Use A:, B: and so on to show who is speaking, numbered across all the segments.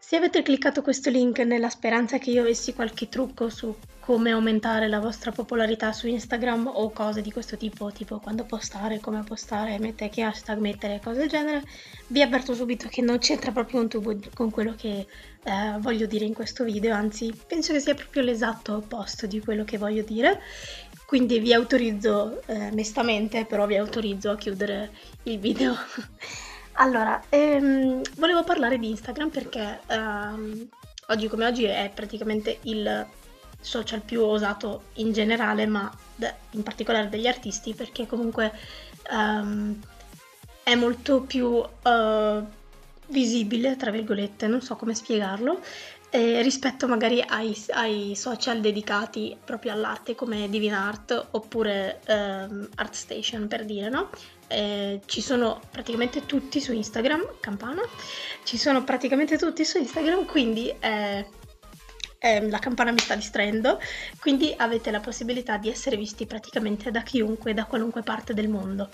A: Se avete cliccato questo link nella speranza che io avessi qualche trucco su come aumentare la vostra popolarità su Instagram o cose di questo tipo quando postare, come postare, mettere che hashtag mettere, cose del genere, vi avverto subito che non c'entra proprio un tubo con quello che voglio dire in questo video, anzi penso che sia proprio l'esatto opposto di quello che voglio dire. Quindi vi autorizzo, mestamente, però vi autorizzo a chiudere il video. Allora, volevo parlare di Instagram perché oggi come oggi è praticamente il social più usato in generale, ma in particolare dagli artisti, perché comunque è molto più visibile, tra virgolette, non so come spiegarlo, rispetto magari ai social dedicati proprio all'arte come DeviantArt oppure ArtStation, per dire, no? Ci sono praticamente tutti su Instagram, campana, ci sono praticamente tutti su Instagram, quindi la campana mi sta distraendo, quindi avete la possibilità di essere visti praticamente da chiunque, da qualunque parte del mondo.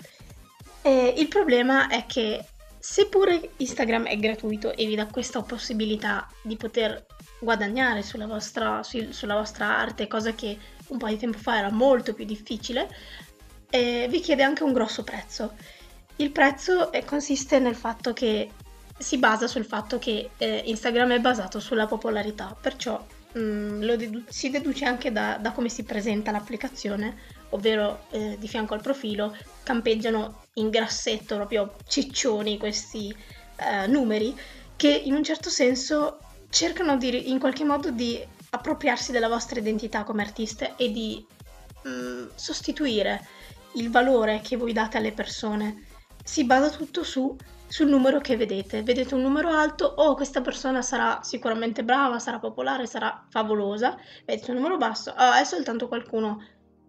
A: Il problema è che seppure Instagram è gratuito e vi dà questa possibilità di poter guadagnare sulla vostra arte, cosa che un po' di tempo fa era molto più difficile, vi chiede anche un grosso prezzo. Il prezzo consiste nel fatto che si basa sul fatto che Instagram è basato sulla popolarità, perciò si deduce anche da come si presenta l'applicazione, ovvero di fianco al profilo campeggiano in grassetto, proprio ciccioni questi numeri che in un certo senso cercano in qualche modo di appropriarsi della vostra identità come artista e di sostituire il valore che voi date alle persone. Si basa tutto sul numero che vedete. Vedete un numero alto, oh, questa persona sarà sicuramente brava, sarà popolare, sarà favolosa. Vedete un numero basso, ah, è soltanto qualcuno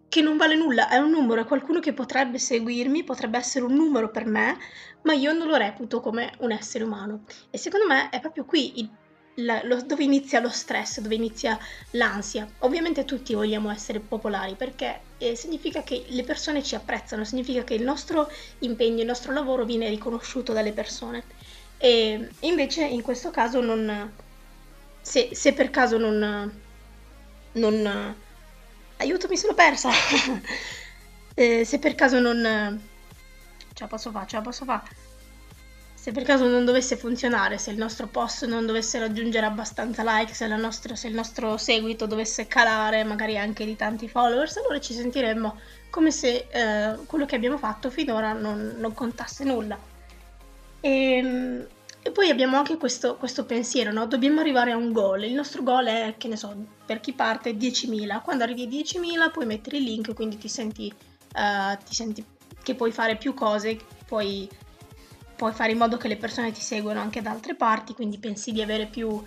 A: che non vale nulla, è un numero, è qualcuno che potrebbe seguirmi, potrebbe essere un numero per me, ma io non lo reputo come un essere umano. E secondo me è proprio qui dove inizia lo stress, dove inizia l'ansia. Ovviamente tutti vogliamo essere popolari perché significa che le persone ci apprezzano, significa che il nostro impegno, il nostro lavoro viene riconosciuto dalle persone. E invece in questo caso se per caso non aiuto, mi sono persa! Se per caso non ce la posso fare, ce la posso fare. Se per caso non dovesse funzionare, se il nostro post non dovesse raggiungere abbastanza like, se il nostro seguito dovesse calare, magari anche di tanti followers, allora ci sentiremmo come se quello che abbiamo fatto finora non contasse nulla. E poi abbiamo anche questo pensiero, no? Dobbiamo arrivare a un goal. Il nostro goal è, che ne so, per chi parte 10.000. Quando arrivi a 10.000 puoi mettere il link, quindi ti senti che puoi fare più cose, puoi fare in modo che le persone ti seguano anche da altre parti, quindi pensi di avere più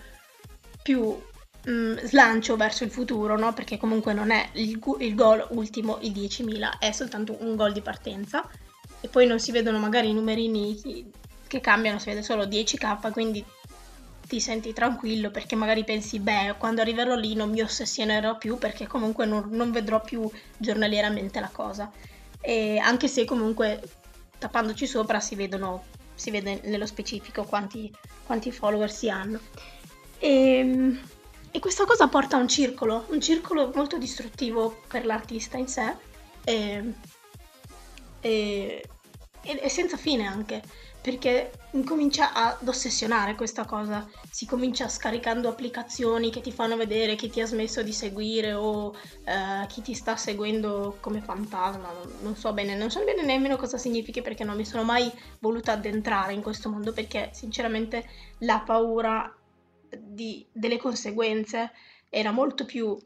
A: slancio verso il futuro, no? Perché comunque non è il goal ultimo i 10.000, è soltanto un goal di partenza. E poi non si vedono magari i numerini che cambiano, si vede solo 10k, quindi ti senti tranquillo perché magari pensi, beh, quando arriverò lì non mi ossessionerò più perché comunque non vedrò più giornalieramente la cosa. E anche se comunque tappandoci sopra si vede nello specifico quanti follower si hanno. E questa cosa porta a un circolo molto distruttivo per l'artista in sé e, e- e senza fine anche, perché incomincia ad ossessionare questa cosa, si comincia scaricando applicazioni che ti fanno vedere chi ti ha smesso di seguire o chi ti sta seguendo come fantasma, non so bene nemmeno cosa significhi perché non mi sono mai voluta addentrare in questo mondo perché sinceramente la paura delle conseguenze era molto più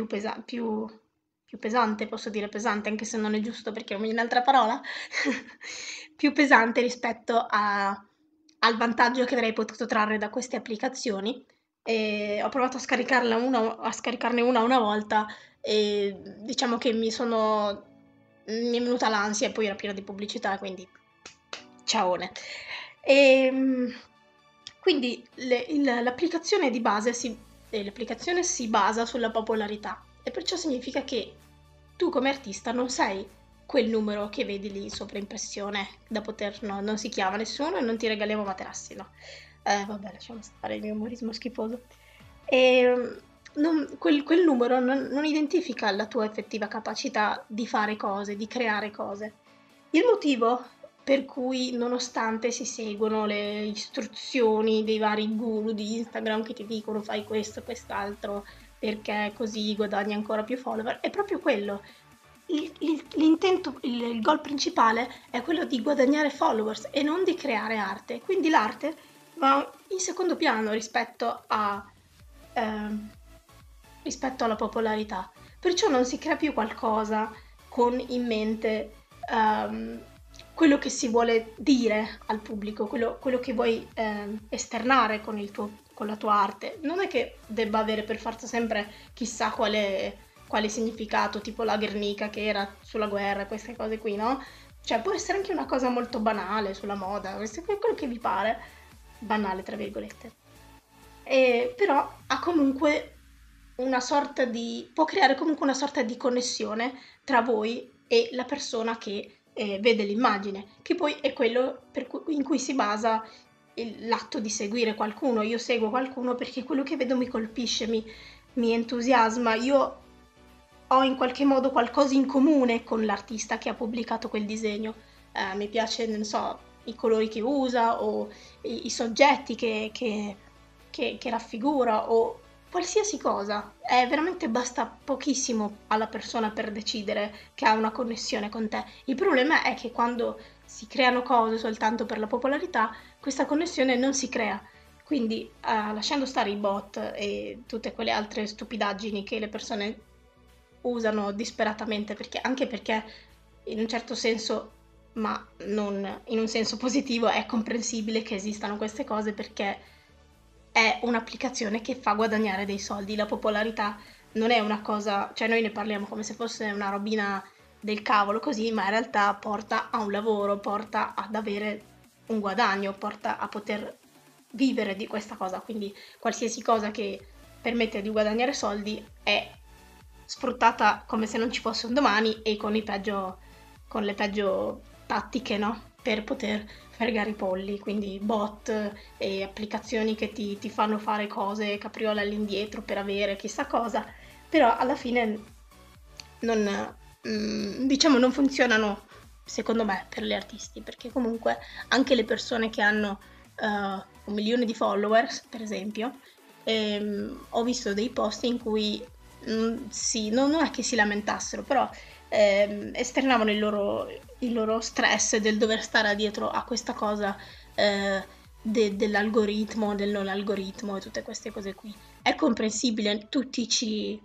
A: pesante, posso dire pesante anche se non è giusto perché non mi viene un'altra parola, più pesante rispetto al vantaggio che avrei potuto trarre da queste applicazioni. E ho provato a scaricarne una volta e diciamo che mi è venuta l'ansia e poi era piena di pubblicità, quindi ciaone. Quindi l'applicazione si basa sulla popolarità e perciò significa che tu come artista non sei quel numero che vedi lì in sovraimpressione da poter, no, non si chiama nessuno e non ti regaliamo materassi, no. Vabbè, lasciamo stare il mio umorismo schifoso. E quel numero non identifica la tua effettiva capacità di fare cose, di creare cose. Il motivo per cui, nonostante si seguono le istruzioni dei vari guru di Instagram che ti dicono fai questo, quest'altro, perché così guadagni ancora più follower, è proprio quello. L'intento, il goal principale è quello di guadagnare followers e non di creare arte. Quindi l'arte va in secondo piano ehm, rispetto alla popolarità. Perciò non si crea più qualcosa con in mente quello che si vuole dire al pubblico, quello che vuoi esternare con la tua arte. Non è che debba avere per forza sempre chissà quale significato, tipo la Guernica che era sulla guerra, queste cose qui, no? Cioè può essere anche una cosa molto banale sulla moda, quello che vi pare, banale tra virgolette. Però ha comunque una sorta di può creare comunque una sorta di connessione tra voi e la persona che vede l'immagine, che poi è quello in cui si basa l'atto di seguire qualcuno. Io seguo qualcuno perché quello che vedo mi colpisce, mi entusiasma. Io ho in qualche modo qualcosa in comune con l'artista che ha pubblicato quel disegno. Mi piace, non so, i colori che usa o i soggetti che raffigura o qualsiasi cosa. È veramente basta pochissimo alla persona per decidere che ha una connessione con te. Il problema è che quando si creano cose soltanto per la popolarità, questa connessione non si crea. Quindi, lasciando stare i bot e tutte quelle altre stupidaggini che le persone usano disperatamente, anche perché in un certo senso, ma non in un senso positivo, è comprensibile che esistano queste cose perché è un'applicazione che fa guadagnare dei soldi. La popolarità non è una cosa, cioè noi ne parliamo come se fosse una robina del cavolo così, ma in realtà porta a un lavoro, porta ad avere un guadagno, porta a poter vivere di questa cosa. Quindi qualsiasi cosa che permette di guadagnare soldi è sfruttata come se non ci fosse un domani e con le peggio tattiche, no? Per poter fregare i polli, quindi bot e applicazioni che ti fanno fare cose capriola all'indietro per avere chissà cosa, però alla fine non, diciamo, non funzionano secondo me per gli artisti, perché comunque anche le persone che hanno 1 milione di followers, per esempio, ho visto dei post in cui sì, non è che si lamentassero, però esternavano il loro stress del dover stare dietro a questa cosa dell'algoritmo, del non algoritmo e tutte queste cose qui. È comprensibile, tutti ci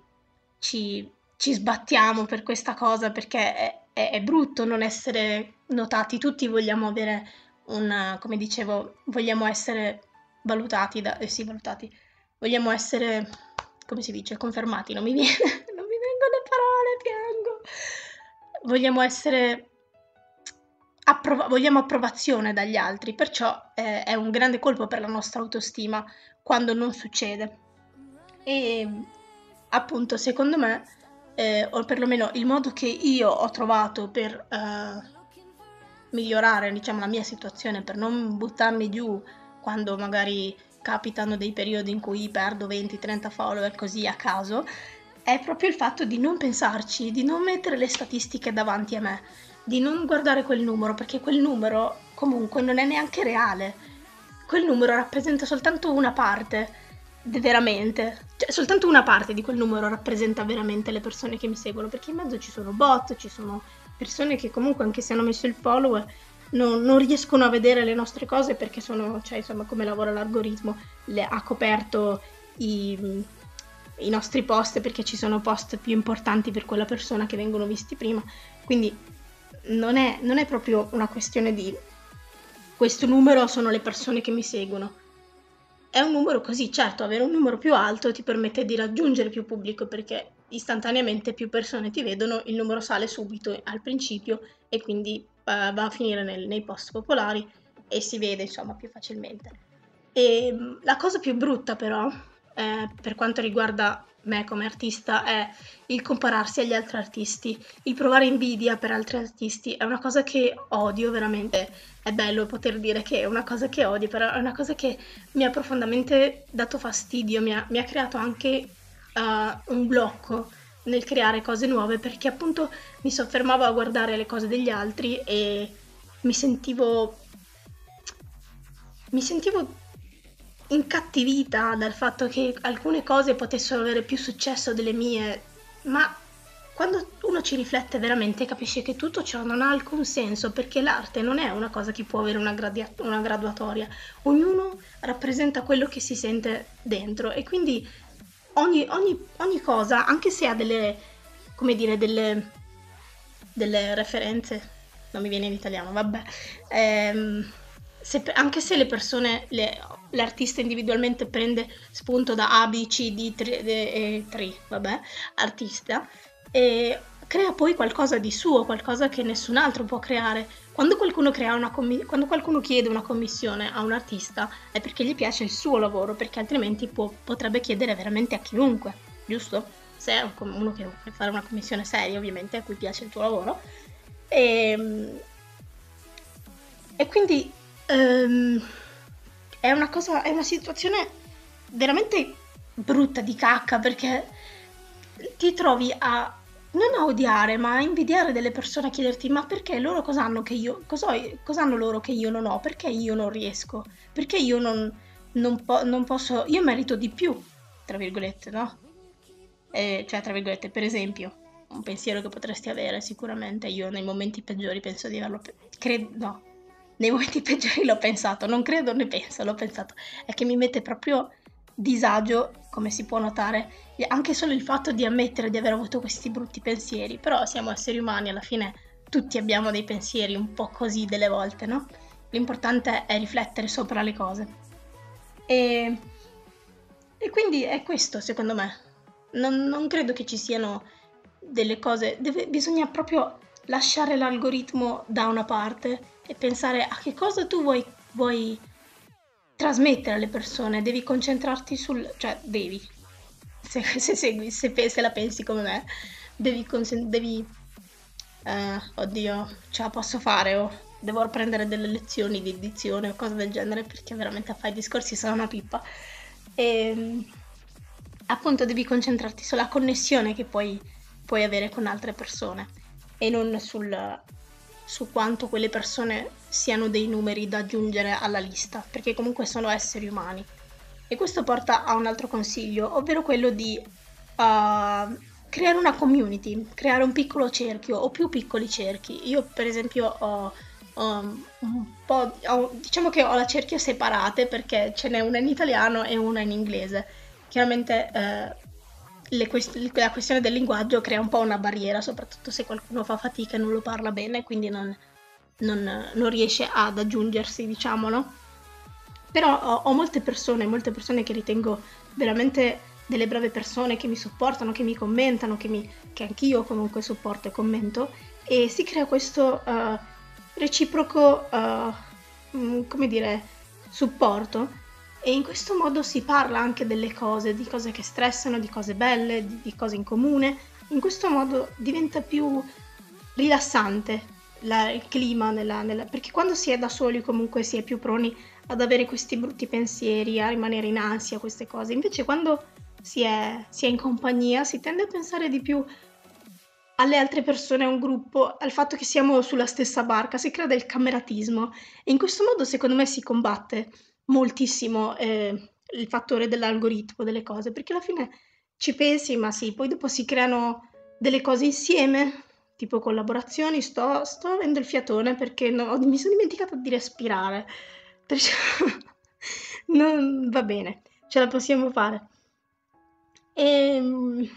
A: sbattiamo per questa cosa perché è brutto non essere notati, tutti vogliamo avere come dicevo, vogliamo essere valutati, sì, valutati, vogliamo essere, come si dice, confermati, non mi viene, non mi vengono le parole, piango. Vogliamo essere, vogliamo approvazione dagli altri, perciò è un grande colpo per la nostra autostima quando non succede. E appunto, secondo me, o perlomeno il modo che io ho trovato per migliorare, diciamo, la mia situazione, per non buttarmi giù quando magari capitano dei periodi in cui perdo 20-30 follower così a caso, è proprio il fatto di non pensarci, di non mettere le statistiche davanti a me, di non guardare quel numero, perché quel numero comunque non è neanche reale. Quel numero rappresenta soltanto una parte, veramente. Cioè, soltanto una parte di quel numero rappresenta veramente le persone che mi seguono, perché in mezzo ci sono bot, ci sono persone che comunque anche se hanno messo il follower non riescono a vedere le nostre cose perché sono, cioè insomma come lavora l'algoritmo, ha coperto i nostri post perché ci sono post più importanti per quella persona che vengono visti prima, quindi non è proprio una questione di questo numero sono le persone che mi seguono. È un numero così, certo, avere un numero più alto ti permette di raggiungere più pubblico perché istantaneamente più persone ti vedono, il numero sale subito al principio e quindi va a finire nei post popolari e si vede insomma più facilmente. La cosa più brutta però per quanto riguarda me come artista è il compararsi agli altri artisti, il provare invidia per altri artisti, è una cosa che odio veramente. È bello poter dire che è una cosa che odio, però è una cosa che mi ha profondamente dato fastidio, mi ha creato anche un blocco nel creare cose nuove perché appunto mi soffermavo a guardare le cose degli altri e mi sentivo mi sentivo incattivita dal fatto che alcune cose potessero avere più successo delle mie, ma quando uno ci riflette veramente capisce che tutto ciò non ha alcun senso perché l'arte non è una cosa che può avere una graduatoria, ognuno rappresenta quello che si sente dentro e quindi ogni cosa, anche se ha delle, come dire, delle referenze, non mi viene in italiano, vabbè, anche se le persone, l'artista individualmente prende spunto da A, B, C, D, e 3, vabbè, artista, e crea poi qualcosa di suo, qualcosa che nessun altro può creare. Quando qualcuno, quando qualcuno chiede una commissione a un artista è perché gli piace il suo lavoro, perché altrimenti potrebbe chiedere veramente a chiunque, giusto? Se è uno che vuole fare una commissione seria, ovviamente, a cui piace il tuo lavoro. E, e quindi è una situazione veramente brutta di cacca perché ti trovi a non a odiare, ma a invidiare delle persone, a chiederti ma perché loro cosa hanno che io, cosa hanno loro che io non ho? Perché io non riesco? Perché io non posso, io merito di più, tra virgolette, no? Cioè, tra virgolette, per esempio, un pensiero che potresti avere sicuramente, io nei momenti peggiori penso di averlo, credo, no, nei momenti peggiori l'ho pensato, non credo né penso, l'ho pensato, è che mi mette proprio disagio, come si può notare, anche solo il fatto di ammettere di aver avuto questi brutti pensieri, però siamo esseri umani, alla fine tutti abbiamo dei pensieri un po' così delle volte, no? L'importante è riflettere sopra le cose. E, e quindi è questo, secondo me. Non credo che ci siano delle cose, bisogna proprio lasciare l'algoritmo da una parte e pensare a che cosa tu vuoi trasmettere alle persone, devi concentrarti cioè devi, se segui, se la pensi come me, devi, oddio, ce la posso fare o devo prendere delle lezioni di edizione o cose del genere perché veramente a fare i discorsi sono una pippa. E appunto devi concentrarti sulla connessione che puoi avere con altre persone e non su quanto quelle persone siano dei numeri da aggiungere alla lista, perché comunque sono esseri umani. E questo porta a un altro consiglio, ovvero quello di creare una community, creare un piccolo cerchio o più piccoli cerchi. Io per esempio diciamo che ho la cerchia separate perché ce n'è una in italiano e una in inglese. Chiaramente la questione del linguaggio crea un po' una barriera, soprattutto se qualcuno fa fatica e non lo parla bene, quindi non riesce ad aggiungersi, diciamo, no? Però ho molte persone che ritengo veramente delle brave persone che mi supportano, che mi commentano, che anch'io comunque supporto e commento, e si crea questo reciproco, come dire, supporto. E in questo modo si parla anche delle cose, di cose che stressano, di cose belle, di cose in comune. In questo modo diventa più rilassante il clima, perché quando si è da soli comunque si è più proni ad avere questi brutti pensieri, a rimanere in ansia, queste cose. Invece quando si è in compagnia si tende a pensare di più alle altre persone, a un gruppo, al fatto che siamo sulla stessa barca, si crea del cameratismo e in questo modo secondo me si combatte moltissimo il fattore dell'algoritmo, delle cose, perché alla fine ci pensi, ma sì, poi dopo si creano delle cose insieme, tipo collaborazioni, sto avendo il fiatone perché mi sono dimenticata di respirare, perciò non va bene, ce la possiamo fare. E,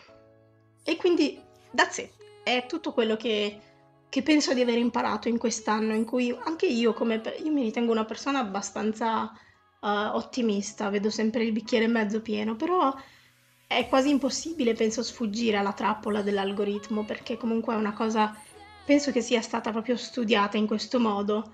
A: e quindi, that's it. È tutto quello che penso di aver imparato in quest'anno, in cui anche io, io mi ritengo una persona abbastanza ottimista, vedo sempre il bicchiere mezzo pieno, però è quasi impossibile, penso, sfuggire alla trappola dell'algoritmo, perché comunque è una cosa, penso che sia stata proprio studiata in questo modo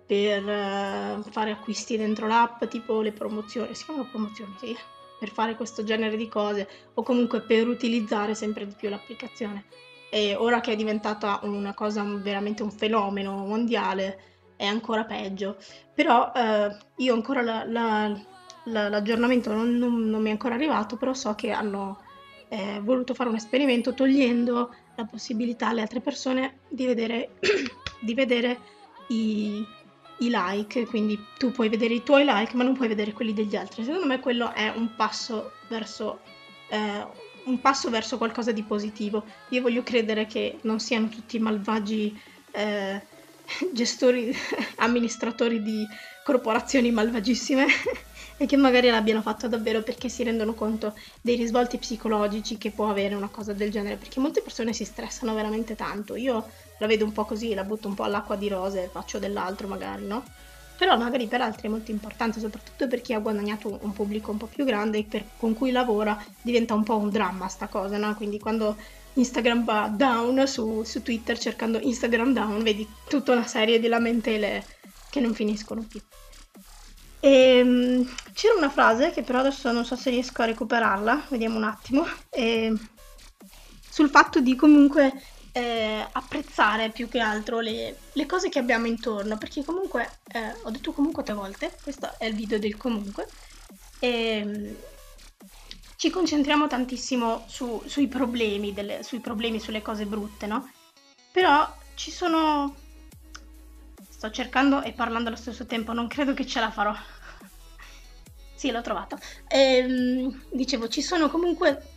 A: per fare acquisti dentro l'app, tipo le promozioni, si chiamano promozioni, sì, per fare questo genere di cose o comunque per utilizzare sempre di più l'applicazione. E ora che è diventata una cosa veramente un fenomeno mondiale è ancora peggio. Però io ancora l'aggiornamento non mi è ancora arrivato, però so che hanno voluto fare un esperimento togliendo la possibilità alle altre persone di vedere, di vedere i, i like, quindi tu puoi vedere i tuoi like ma non puoi vedere quelli degli altri. Secondo me quello è eh, un passo verso qualcosa di positivo. Io voglio credere che non siano tutti malvagi eh, gestori, amministratori di corporazioni malvagissime e che magari l'abbiano fatto davvero perché si rendono conto dei risvolti psicologici che può avere una cosa del genere, perché molte persone si stressano veramente tanto. Io la vedo un po' così, la butto un po' all'acqua di rose, faccio dell'altro magari, no? Però magari per altri è molto importante, soprattutto per chi ha guadagnato un pubblico un po' più grande e con cui lavora diventa un po' un dramma sta cosa, no? Quindi quando Instagram va down su Twitter cercando Instagram down, vedi tutta una serie di lamentele che non finiscono più. C'era una frase che però adesso non so se riesco a recuperarla, vediamo un attimo, sul fatto di comunque apprezzare più che altro le cose che abbiamo intorno, perché comunque, ho detto comunque 3 volte, questo è il video del comunque, e ci concentriamo tantissimo sui problemi, sui problemi, sulle cose brutte, no? Però ci sono... Sto cercando e parlando allo stesso tempo, non credo che ce la farò. Sì, l'ho trovato. Dicevo, ci sono comunque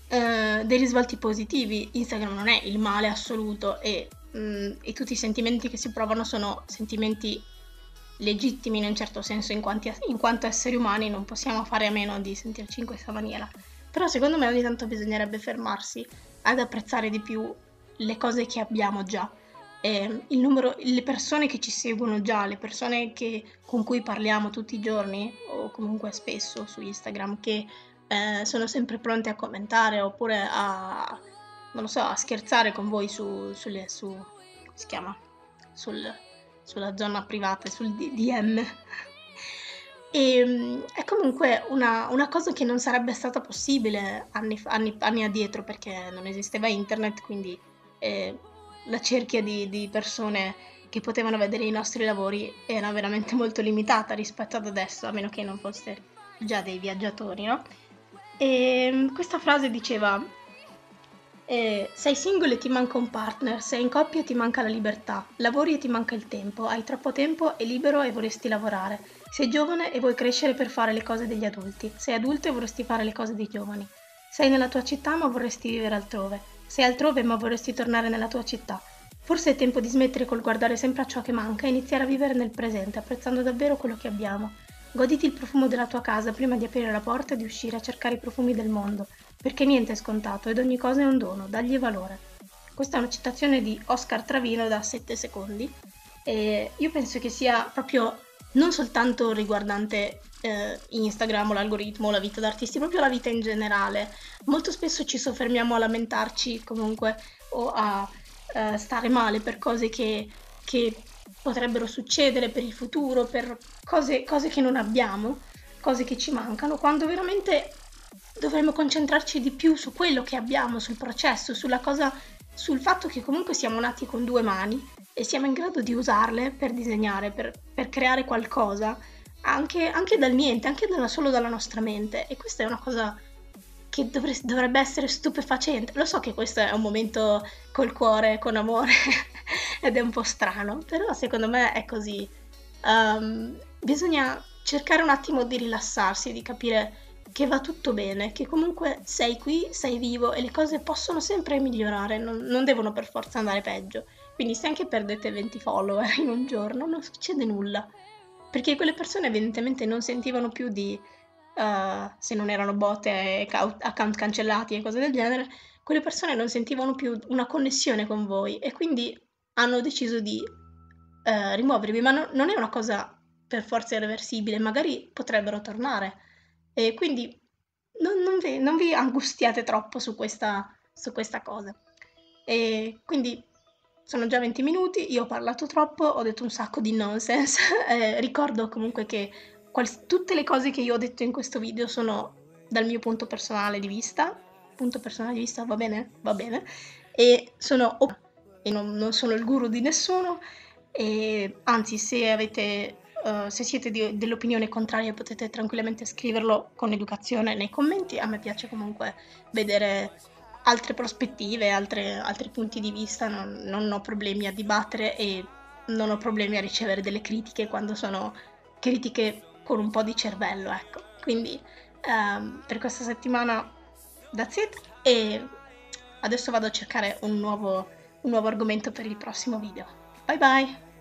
A: dei risvolti positivi. Instagram non è il male assoluto e tutti i sentimenti che si provano sono sentimenti legittimi in un certo senso, in quanto esseri umani non possiamo fare a meno di sentirci in questa maniera. Però secondo me ogni tanto bisognerebbe fermarsi ad apprezzare di più le cose che abbiamo già. Le persone che ci seguono già, le persone con cui parliamo tutti i giorni o comunque spesso su Instagram, che sono sempre pronte a commentare oppure non lo so, a scherzare con voi come si chiama? Sul, sulla zona privata, sul DM. È comunque una cosa che non sarebbe stata possibile anni addietro perché non esisteva internet, quindi eh, la cerchia di persone che potevano vedere i nostri lavori era veramente molto limitata rispetto ad adesso, a meno che non foste già dei viaggiatori, no? E questa frase diceva: sei single e ti manca un partner, sei in coppia e ti manca la libertà, lavori e ti manca il tempo, hai troppo tempo, è libero e vorresti lavorare, sei giovane e vuoi crescere per fare le cose degli adulti, sei adulto e vorresti fare le cose dei giovani, sei nella tua città ma vorresti vivere altrove, sei altrove ma vorresti tornare nella tua città. Forse è tempo di smettere col guardare sempre a ciò che manca e iniziare a vivere nel presente, apprezzando davvero quello che abbiamo. Goditi il profumo della tua casa prima di aprire la porta e di uscire a cercare i profumi del mondo, perché niente è scontato ed ogni cosa è un dono, dagli valore. Questa è una citazione di Oscar Travino da 7 secondi e io penso che sia proprio non soltanto riguardante Instagram o l'algoritmo o la vita d'artisti, proprio la vita in generale. Molto spesso ci soffermiamo a lamentarci comunque o a stare male per cose che potrebbero succedere per il futuro, per cose che non abbiamo, cose che ci mancano, quando veramente dovremmo concentrarci di più su quello che abbiamo, sul processo, sul fatto che comunque siamo nati con 2 mani e siamo in grado di usarle per disegnare, per creare qualcosa, anche dal niente, solo dalla nostra mente. E questa è una cosa che dovrebbe essere stupefacente. Lo so che questo è un momento col cuore, con amore, ed è un po' strano, però secondo me è così. Bisogna cercare un attimo di rilassarsi, di capire che va tutto bene, che comunque sei qui, sei vivo e le cose possono sempre migliorare, non devono per forza andare peggio. Quindi se anche perdete 20 follower in un giorno, non succede nulla. Perché quelle persone evidentemente non sentivano più se non erano bot e account cancellati e cose del genere, quelle persone non sentivano più una connessione con voi e quindi hanno deciso di rimuovervi, ma non è una cosa per forza irreversibile, magari potrebbero tornare. E quindi non vi angustiate troppo su questa cosa. E quindi sono già 20 minuti, io ho parlato troppo, ho detto un sacco di nonsense. Ricordo comunque che tutte le cose che io ho detto in questo video sono dal mio punto personale di vista va bene? Va bene, e e non sono il guru di nessuno, e anzi se siete dell'opinione contraria potete tranquillamente scriverlo con educazione nei commenti. A me piace comunque vedere altre prospettive, altri punti di vista, non ho problemi a dibattere e non ho problemi a ricevere delle critiche quando sono critiche con un po' di cervello, ecco. Quindi per questa settimana that's it, e adesso vado a cercare un nuovo argomento per il prossimo video. Bye bye!